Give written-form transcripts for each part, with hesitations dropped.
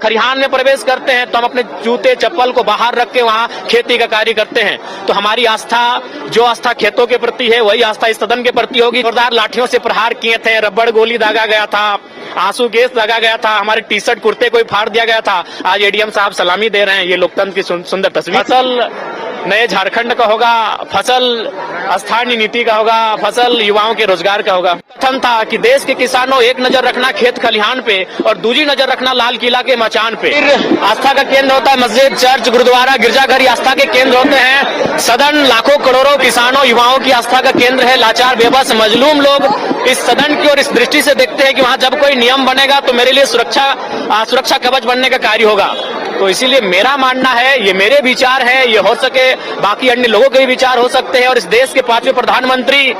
खलिहान में प्रवेश करते हैं तो हम अपने जूते चप्पल को बाहर रख के वहाँ खेती का कार्य करते हैं। तो हमारी आस्था, जो आस्था खेतों के प्रति है, वही आस्था इस सदन के प्रति होगी। जोरदार लाठियों से प्रहार किए थे, रबड़ गोली दागा गया था, आंसू गैस लगा गया था, हमारे टी शर्ट कुर्ते को फाड़ दिया गया था। आज एडीएम साहब सलामी दे रहे हैं। ये लोकतंत्र की सुंदर तस्वीर। फसल नए झारखंड का होगा, फसल स्थानीय नीति का होगा, फसल युवाओं के रोजगार का होगा। कथन था कि देश के किसानों, एक नजर रखना खेत खलिहान पे और दूसरी नजर रखना लाल किला के मचान पे। आस्था का केंद्र होता है मस्जिद, चर्च, गुरुद्वारा, गिरजाघर, आस्था के केंद्र होते हैं। सदन लाखों करोड़ों किसानों, युवाओं की आस्था का केंद्र है। लाचार, बेबस, मजलूम लोग इस सदन की और इस दृष्टि से देखते हैं कि वहाँ जब कोई नियम बनेगा तो मेरे लिए सुरक्षा कवच बनने का कार्य होगा। तो इसीलिए मेरा मानना है, ये मेरे विचार है, ये हो सके बाकी अन्य लोगों के भी विचार हो सकते हैं। और इस देश के 5वें प्रधानमंत्री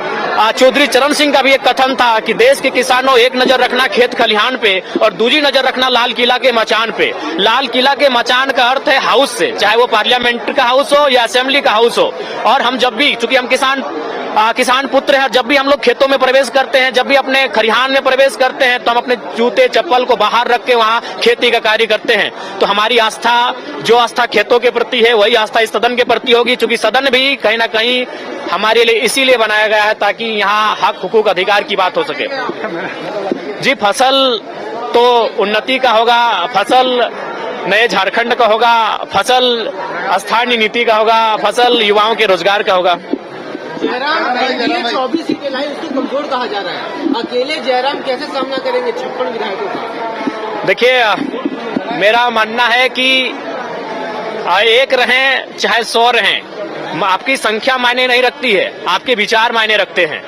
चौधरी चरण सिंह का भी एक कथन था कि देश के किसानों, एक नजर रखना खेत खलिहान पे और दूसरी नजर रखना लाल किला के मचान पे। लाल किला के मचान का अर्थ है हाउस से, चाहे वो पार्लियामेंट का हाउस हो या असेंबली का हाउस हो। और हम जब भी, चूंकि हम किसान पुत्र हैं, जब भी हम लोग खेतों में प्रवेश करते हैं, जब भी अपने खलिहान में प्रवेश करते हैं तो हम अपने जूते चप्पल को बाहर रख के वहाँ खेती का कार्य करते हैं। तो हमारी आस्था, जो आस्था खेतों के प्रति है, वही आस्था इस सदन के प्रति होगी। चूंकि सदन भी कहीं ना कहीं हमारे लिए इसीलिए बनाया गया है ताकि यहाँ हक, हुकूक, अधिकार की बात हो सके। जी, फसल तो उन्नति का होगा, फसल नए झारखंड का होगा, फसल स्थानीय नीति का होगा, फसल युवाओं के रोजगार का होगा। जयराम 24 सीटें लाई, उसको कमजोर कहा जा रहा है। अकेले जयराम कैसे सामना करेंगे 56 विधायकों का? देखिए, मेरा मानना है कि एक रहें चाहे 100 रहें, आपकी संख्या मायने नहीं रखती है, आपके विचार मायने रखते हैं।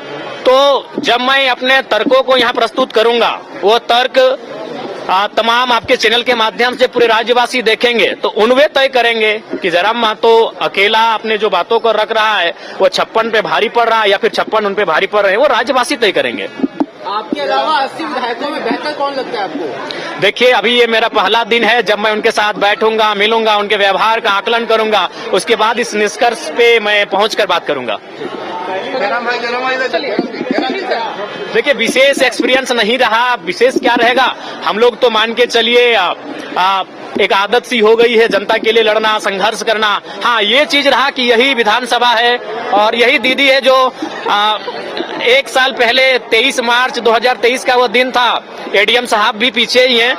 तो जब मैं अपने तर्कों को यहाँ प्रस्तुत करूंगा, वो तर्क तमाम आपके चैनल के माध्यम से पूरे राज्यवासी देखेंगे, तो उनवे तय करेंगे कि जयराम महतो अकेला अपने जो बातों को रख रहा है वो 56 पे भारी पड़ रहा है या फिर 56 उन पे भारी पड़ रहे हैं, वो राज्यवासी तय करेंगे। आपके अलावा 80 विधायकों में बेहतर कौन लगता है आपको? देखिए, अभी ये मेरा पहला दिन है। जब मैं उनके साथ बैठूंगा, मिलूंगा, उनके व्यवहार का आकलन करूंगा, उसके बाद इस निष्कर्ष पे मैं पहुंचकर बात करूंगा। देखिए, विशेष एक्सपीरियंस नहीं रहा, विशेष क्या रहेगा, हम लोग तो मान के चलिए एक आदत सी हो गई है जनता के लिए लड़ना, संघर्ष करना। हाँ, ये चीज रहा कि यही विधानसभा है और यही दीदी है जो 1 साल पहले 23 मार्च 2023 का वो दिन था, एडीएम साहब भी पीछे ही हैं,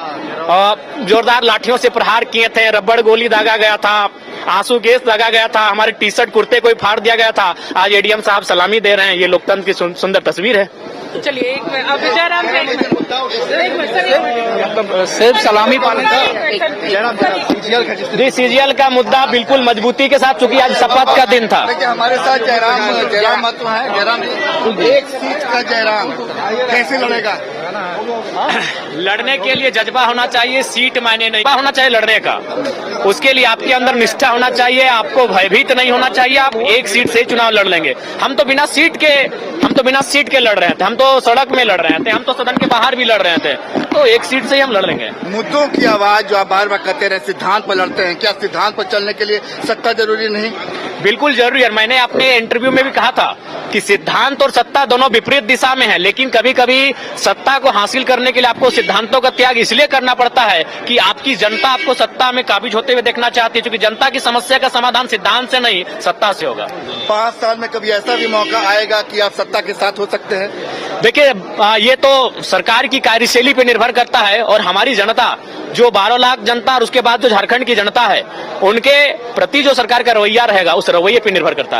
और जोरदार लाठियों से प्रहार किए थे, रबड़ गोली दागा गया था, आंसू गैस लगा गया था, हमारे टी शर्ट कुर्ते को फाड़ दिया गया था। आज एडीएम साहब सलामी दे रहे हैं। ये लोकतंत्र की सुंदर तस्वीर है। चलिए, एक मिनट, अब जयराम सिर्फ सलामी पाने जी, सीजीएल का मुद्दा बिल्कुल मजबूती के साथ, चूंकि आज शपथ का दिन था। देखिए, हमारे साथ जयराम महतो है। जयराम, एक सीट का जयराम कैसे लड़ेगा? लड़ने के लिए जज्बा होना चाहिए, सीट मायने नहीं होना चाहिए लड़ने का। उसके लिए आपके अंदर निष्ठा होना चाहिए, आपको भयभीत नहीं होना चाहिए। आप एक सीट से चुनाव लड़ लेंगे। हम तो बिना सीट के लड़ रहे थे, हम तो सड़क में लड़ रहे थे, हम तो सदन के बाहर भी लड़ रहे थे, तो एक सीट से ही हम लड़ लेंगे। मुद्दों की आवाज जो आप बार बार कहते रहे, सिद्धांत पर लड़ते हैं, क्या सिद्धांत पर चलने के लिए सत्ता जरूरी नहीं? बिल्कुल जरूरी है। मैंने अपने इंटरव्यू में भी कहा था कि सिद्धांत और सत्ता दोनों विपरीत दिशा में है, लेकिन कभी कभी सत्ता को हासिल करने के लिए आपको सिद्धांतों का त्याग इसलिए करना पड़ता है कि आपकी जनता आपको सत्ता में काबिज होते हुए देखना चाहती है, क्योंकि जनता की समस्या का समाधान सिद्धांत से नहीं, सत्ता से होगा। 5 साल में कभी ऐसा भी मौका आएगा कि आप सत्ता के साथ हो सकते हैं? देखिए, ये तो सरकार की कार्यशैली पे निर्भर करता है, और हमारी जनता, जो 12 लाख जनता और उसके बाद जो झारखंड की जनता है, उनके प्रति जो सरकार का रवैया रहेगा, उस रवैये पे निर्भर करता है।